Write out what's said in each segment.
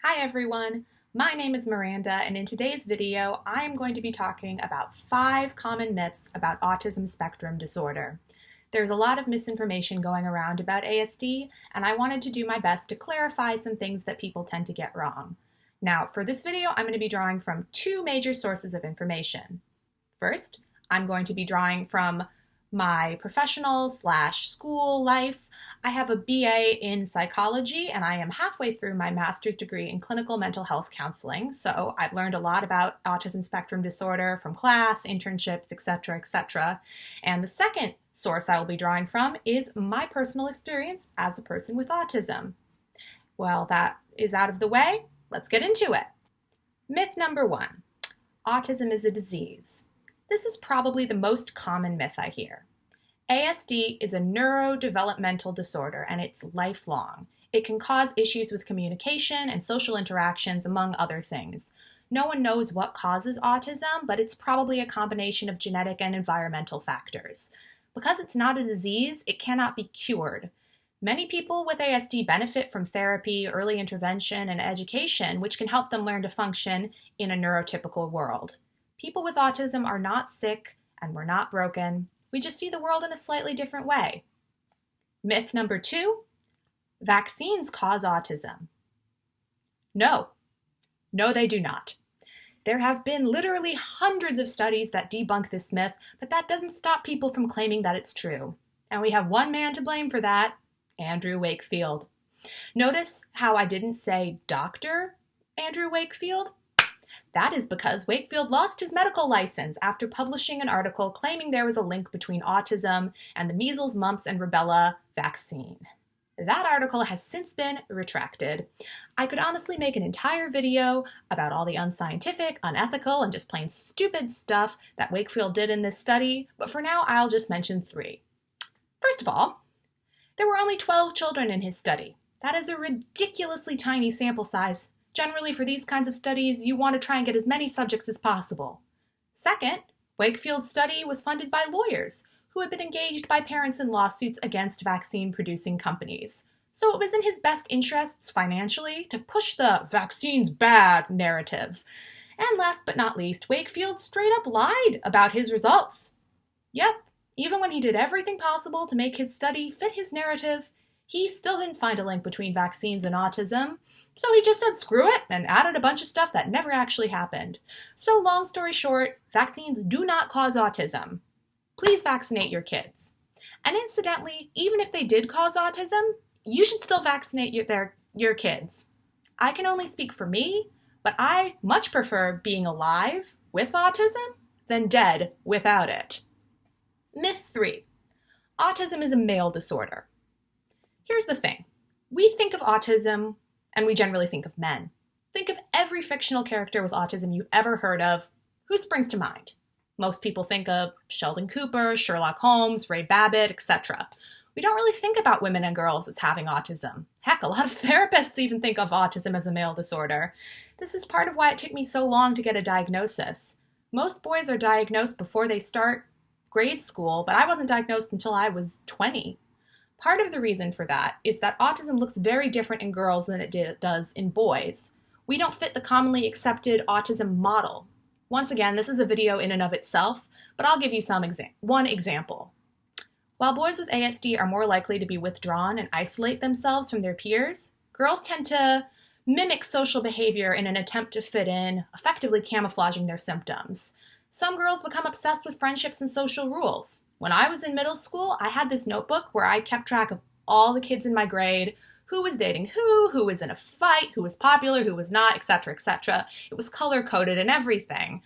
Hi everyone, my name is Miranda and in today's video I am going to be talking about 5 common myths about autism spectrum disorder. There's a lot of misinformation going around about ASD and I wanted to do my best to clarify some things that people tend to get wrong. Now for this video I'm going to be drawing from 2 major sources of information. First, I'm going to be drawing from my professional/school life. I have a BA in psychology and I am halfway through my master's degree in clinical mental health counseling. So I've learned a lot about autism spectrum disorder from class, internships, etc., etc. And the second source I will be drawing from is my personal experience as a person with autism. Well, that is out of the way. Let's get into it. Myth number 1, autism is a disease. This is probably the most common myth I hear. ASD is a neurodevelopmental disorder and it's lifelong. It can cause issues with communication and social interactions, among other things. No one knows what causes autism, but it's probably a combination of genetic and environmental factors. Because it's not a disease, it cannot be cured. Many people with ASD benefit from therapy, early intervention, and education, which can help them learn to function in a neurotypical world. People with autism are not sick and we're not broken. We just see the world in a slightly different way. Myth number 2, vaccines cause autism. No, they do not. There have been literally hundreds of studies that debunk this myth, but that doesn't stop people from claiming that it's true. And we have one man to blame for that, Andrew Wakefield. Notice how I didn't say Dr. Andrew Wakefield? That is because Wakefield lost his medical license after publishing an article claiming there was a link between autism and the measles, mumps, and rubella vaccine. That article has since been retracted. I could honestly make an entire video about all the unscientific, unethical, and just plain stupid stuff that Wakefield did in this study, but for now I'll just mention 3. First of all, there were only 12 children in his study. That is a ridiculously tiny sample size. Generally, for these kinds of studies, you want to try and get as many subjects as possible. Second, Wakefield's study was funded by lawyers who had been engaged by parents in lawsuits against vaccine-producing companies. So it was in his best interests financially to push the vaccines bad narrative. And last but not least, Wakefield straight up lied about his results. Yep, even when he did everything possible to make his study fit his narrative, he still didn't find a link between vaccines and autism. So he just said screw it and added a bunch of stuff that never actually happened. So long story short, vaccines do not cause autism. Please vaccinate your kids. And incidentally, even if they did cause autism, you should still vaccinate your kids. I can only speak for me, but I much prefer being alive with autism than dead without it. Myth 3, autism is a male disorder. Here's the thing. We think of autism and we generally think of men. Think of every fictional character with autism you've ever heard of. Who springs to mind? Most people think of Sheldon Cooper, Sherlock Holmes, Ray Babbitt, etc. We don't really think about women and girls as having autism. Heck, a lot of therapists even think of autism as a male disorder. This is part of why it took me so long to get a diagnosis. Most boys are diagnosed before they start grade school, but I wasn't diagnosed until I was 20. Part of the reason for that is that autism looks very different in girls than it does in boys. We don't fit the commonly accepted autism model. Once again, this is a video in and of itself, but I'll give you one example. While boys with ASD are more likely to be withdrawn and isolate themselves from their peers, girls tend to mimic social behavior in an attempt to fit in, effectively camouflaging their symptoms. Some girls become obsessed with friendships and social rules. When I was in middle school, I had this notebook where I kept track of all the kids in my grade, who was dating who was in a fight, who was popular, who was not, etc., etc. It was color-coded and everything.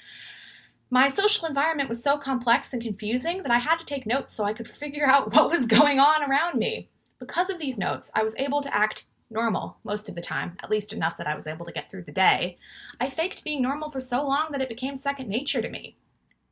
My social environment was so complex and confusing that I had to take notes so I could figure out what was going on around me. Because of these notes, I was able to act normal most of the time, at least enough that I was able to get through the day. I faked being normal for so long that it became second nature to me.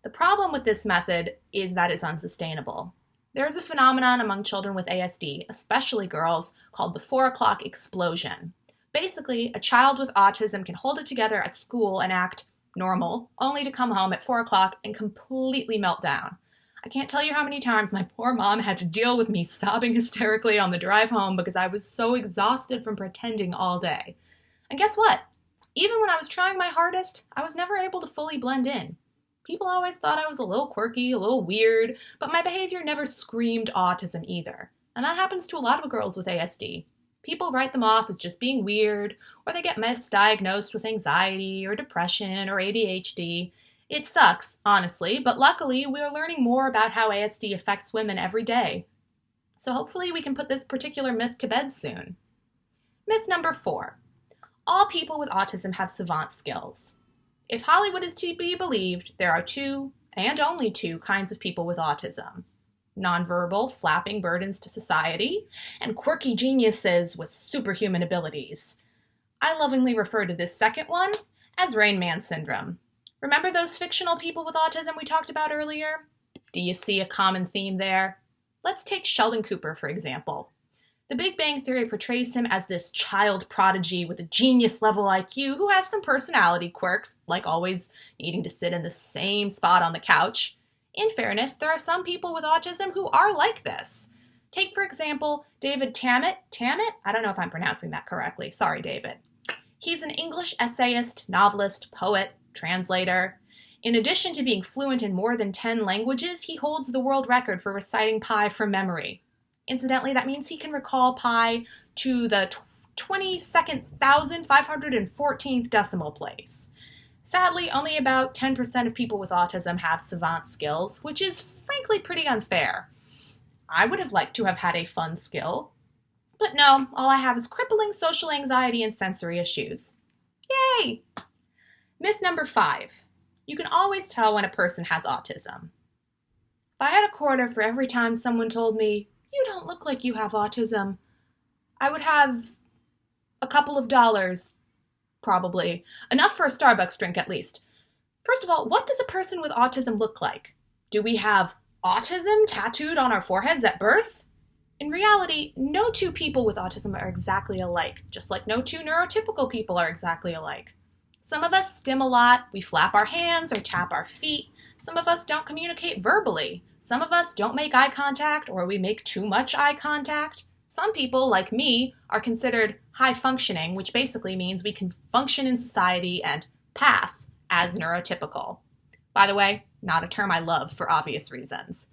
The problem with this method is that it's unsustainable. There is a phenomenon among children with ASD, especially girls, called the 4 o'clock explosion. Basically, a child with autism can hold it together at school and act normal, only to come home at 4 o'clock and completely melt down. I can't tell you how many times my poor mom had to deal with me sobbing hysterically on the drive home because I was so exhausted from pretending all day. And guess what? Even when I was trying my hardest, I was never able to fully blend in. People always thought I was a little quirky, a little weird, but my behavior never screamed autism either. And that happens to a lot of girls with ASD. People write them off as just being weird, or they get misdiagnosed with anxiety or depression or ADHD. It sucks, honestly, but luckily we are learning more about how ASD affects women every day. So hopefully we can put this particular myth to bed soon. Myth number 4. All people with autism have savant skills. If Hollywood is to be believed, there are 2, and only 2, kinds of people with autism. Nonverbal, flapping burdens to society, and quirky geniuses with superhuman abilities. I lovingly refer to this second one as Rain Man syndrome. Remember those fictional people with autism we talked about earlier? Do you see a common theme there? Let's take Sheldon Cooper, for example. The Big Bang Theory portrays him as this child prodigy with a genius-level IQ who has some personality quirks, like always needing to sit in the same spot on the couch. In fairness, there are some people with autism who are like this. Take, for example, David Tammet. Tammet? I don't know if I'm pronouncing that correctly. Sorry, David. He's an English essayist, novelist, poet, translator. In addition to being fluent in more than 10 languages, he holds the world record for reciting pi from memory. Incidentally, that means he can recall pi to the 22,514th decimal place. Sadly, only about 10% of people with autism have savant skills, which is frankly pretty unfair. I would have liked to have had a fun skill, but no, all I have is crippling social anxiety and sensory issues. Yay! Myth number 5. You can always tell when a person has autism. If I had a quarter for every time someone told me, "You don't look like you have autism," I would have a couple of dollars. Probably. Enough for a Starbucks drink, at least. First of all, what does a person with autism look like? Do we have autism tattooed on our foreheads at birth? In reality, no 2 people with autism are exactly alike, just like no 2 neurotypical people are exactly alike. Some of us stim a lot, we flap our hands or tap our feet. Some of us don't communicate verbally. Some of us don't make eye contact, or we make too much eye contact. Some people, like me, are considered high functioning, which basically means we can function in society and pass as neurotypical. By the way, not a term I love for obvious reasons.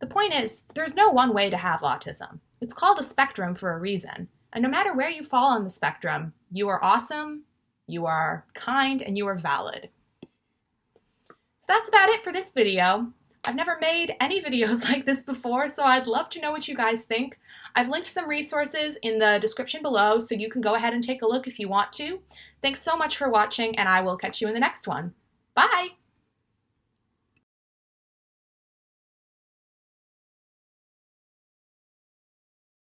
The point is, there's no one way to have autism. It's called a spectrum for a reason. And no matter where you fall on the spectrum, you are awesome, you are kind, and you are valid. So that's about it for this video. I've never made any videos like this before, so I'd love to know what you guys think. I've linked some resources in the description below, so you can go ahead and take a look if you want to. Thanks so much for watching, and I will catch you in the next one. Bye!